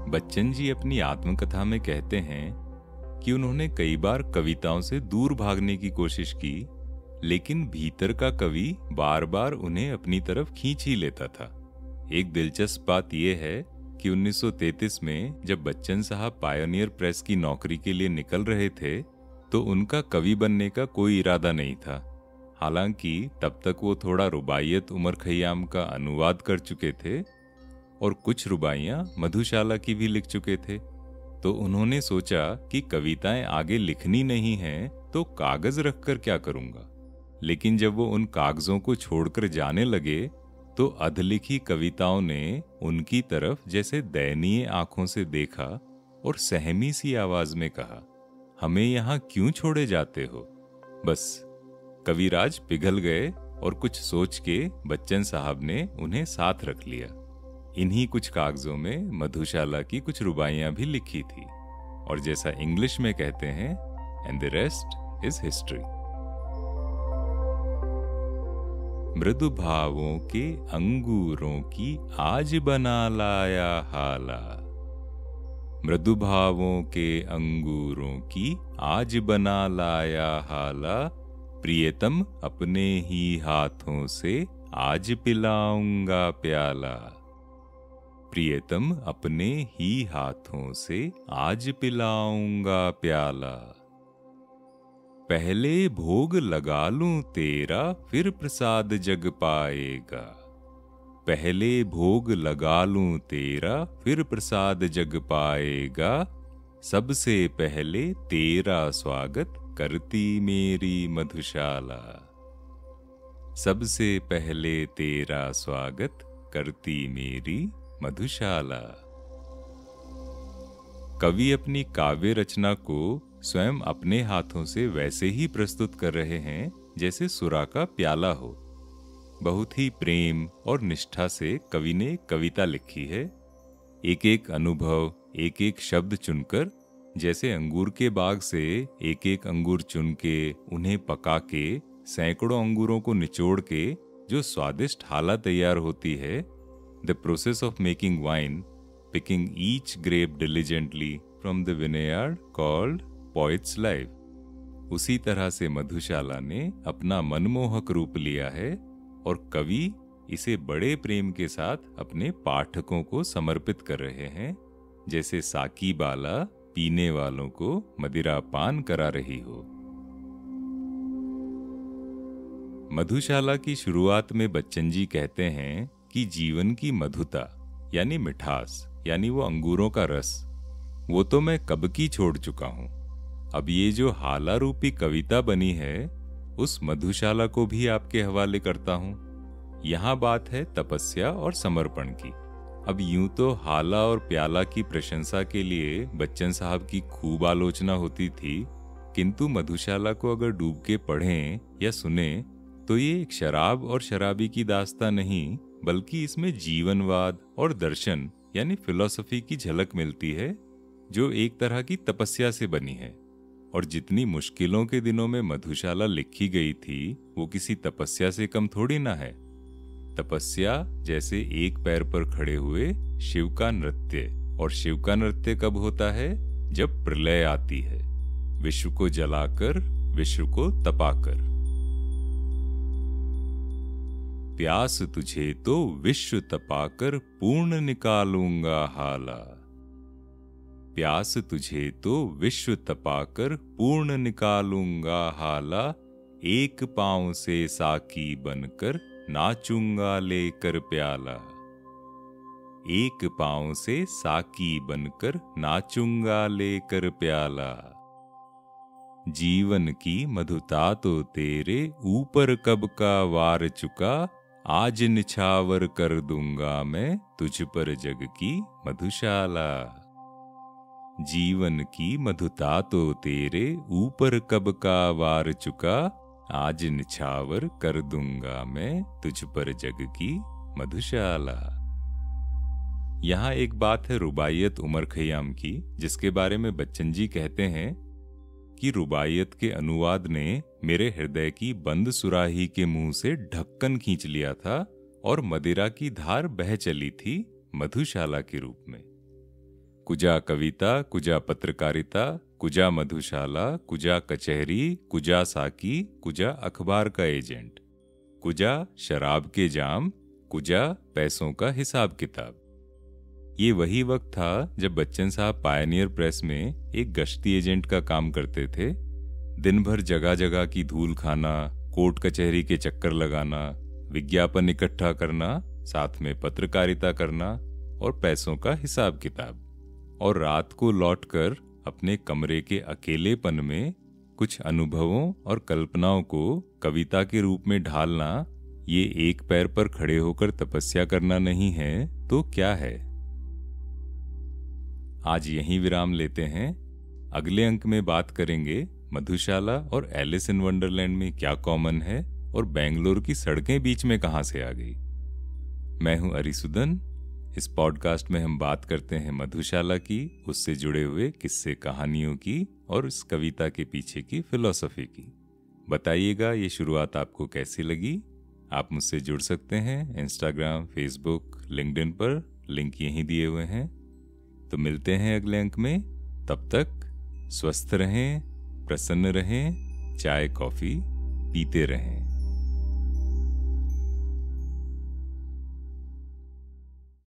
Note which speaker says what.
Speaker 1: बच्चन जी अपनी आत्मकथा में कहते हैं कि उन्होंने कई बार कविताओं से दूर भागने की कोशिश की, लेकिन भीतर का कवि बार बार उन्हें अपनी तरफ खींच ही लेता था। एक दिलचस्प बात यह है कि 1933 में जब बच्चन साहब पायोनियर प्रेस की नौकरी के लिए निकल रहे थे, तो उनका कवि बनने का कोई इरादा नहीं था। हालांकि तब तक वो थोड़ा रुबाइयत उमर खय्याम का अनुवाद कर चुके थे और कुछ रुबाइयां मधुशाला की भी लिख चुके थे। तो उन्होंने सोचा कि कविताएं आगे लिखनी नहीं हैं तो कागज रखकर क्या करूंगा। लेकिन जब वो उन कागजों को छोड़कर जाने लगे तो अधलिखी कविताओं ने उनकी तरफ जैसे दयनीय आंखों से देखा और सहमी सी आवाज में कहा, हमें यहाँ क्यों छोड़े जाते हो। बस कविराज पिघल गए और कुछ सोच के बच्चन साहब ने उन्हें साथ रख लिया। इन्हीं कुछ कागजों में मधुशाला की कुछ रुबाइयां भी लिखी थी, और जैसा इंग्लिश में कहते हैं, and the rest is history. मृदु भावों के अंगूरों की आज बना लाया हाला, मृदु भावों के अंगूरों की आज बना लाया हाला, प्रियतम अपने ही हाथों से आज पिलाऊंगा प्याला, प्रियतम अपने ही हाथों से आज पिलाऊंगा प्याला। पहले भोग लगा लूं तेरा फिर प्रसाद जग पाएगा, पहले भोग लगा लूं तेरा फिर प्रसाद जग पाएगा, सबसे पहले तेरा स्वागत करती मेरी मधुशाला, सबसे पहले तेरा स्वागत करती मेरी मधुशाला। कवि अपनी काव्य रचना को स्वयं अपने हाथों से वैसे ही प्रस्तुत कर रहे हैं जैसे सुरा का प्याला हो। बहुत ही प्रेम और निष्ठा से कवि ने कविता लिखी है। एक एक अनुभव, एक एक शब्द चुनकर, जैसे अंगूर के बाग से एक एक अंगूर चुन के उन्हें पका के सैकड़ों अंगूरों को निचोड़ के जो स्वादिष्ट हाला तैयार होती है, the process of making wine, picking each grape diligently from the vineyard called poet's life, उसी तरह से मधुशाला ने अपना मनमोहक रूप लिया है और कवि इसे बड़े प्रेम के साथ अपने पाठकों को समर्पित कर रहे हैं, जैसे साकी बाला पीने वालों को मदिरा पान करा रही हो। मधुशाला की शुरुआत में बच्चन जी कहते हैं कि जीवन की मधुता यानी मिठास, यानी वो अंगूरों का रस, वो तो मैं कब की छोड़ चुका हूं। अब ये जो हाला रूपी कविता बनी है, उस मधुशाला को भी आपके हवाले करता हूं। यहां बात है तपस्या और समर्पण की। अब यूं तो हाला और प्याला की प्रशंसा के लिए बच्चन साहब की खूब आलोचना होती थी, किंतु मधुशाला को अगर डूब के पढ़ें या सुने तो ये एक शराब और शराबी की दास्तां नहीं, बल्कि इसमें जीवनवाद और दर्शन यानी फिलॉसफी की झलक मिलती है, जो एक तरह की तपस्या से बनी है। और जितनी मुश्किलों के दिनों में मधुशाला लिखी गई थी, वो किसी तपस्या से कम थोड़ी ना है। तपस्या जैसे एक पैर पर खड़े हुए शिव का नृत्य, और शिव का नृत्य कब होता है? जब प्रलय आती है, विश्व को जलाकर, विश्व को तपाकर। प्यास तुझे तो विश्व तपाकर पूर्ण निकालूंगा हाला, प्यास तुझे तो विश्व तपाकर पूर्ण निकालूंगा हाला, एक पांव से साकी बनकर नाचूंगा लेकर प्याला, एक पांव से साकी बनकर नाचूंगा लेकर प्याला। जीवन की मधुता तो तेरे ऊपर कब का वार चुका, आज निछावर कर दूंगा मैं तुझ पर जग की मधुशाला। जीवन की मधुता तो तेरे ऊपर कब का वार चुका, आज निछावर कर दूंगा मैं तुझ पर जग की मधुशाला। यहाँ एक बात है रुबाइयत उमर खय्याम की, जिसके बारे में बच्चन जी कहते हैं कि रुबाइयत के अनुवाद ने मेरे हृदय की बंद सुराही के मुंह से ढक्कन खींच लिया था और मदिरा की धार बह चली थी मधुशाला के रूप में। कुजा कविता, कुजा पत्रकारिता, कुजा मधुशाला, कुजा कचहरी, कुजा साकी, कुजा अखबार का एजेंट, कुजा शराब के जाम, कुजा पैसों का हिसाब किताब। ये वही वक्त था जब बच्चन साहब पायनियर प्रेस में एक गश्ती एजेंट का काम करते थे। दिन भर जगह जगह की धूल खाना, कोर्ट कचहरी के चक्कर लगाना, विज्ञापन इकट्ठा करना, साथ में पत्रकारिता करना और पैसों का हिसाब किताब, और रात को लौटकर अपने कमरे के अकेलेपन में कुछ अनुभवों और कल्पनाओं को कविता के रूप में ढालना, ये एक पैर पर खड़े होकर तपस्या करना नहीं है तो क्या है। आज यहीं विराम लेते हैं। अगले अंक में बात करेंगे मधुशाला और एलिस इन वंडरलैंड में क्या कॉमन है और बेंगलोर की सड़कें बीच में कहां से आ गई। मैं हूं अरिसुदन। इस पॉडकास्ट में हम बात करते हैं मधुशाला की, उससे जुड़े हुए किस्से कहानियों की और इस कविता के पीछे की फिलॉसफी की। बताइएगा ये शुरुआत आपको कैसी लगी। आप मुझसे जुड़ सकते हैं इंस्टाग्राम, फेसबुक, लिंक्डइन पर, लिंक यहीं दिए हुए हैं। तो मिलते हैं अगले अंक में। तब तक स्वस्थ रहें, प्रसन्न रहें, चाय कॉफी पीते रहें।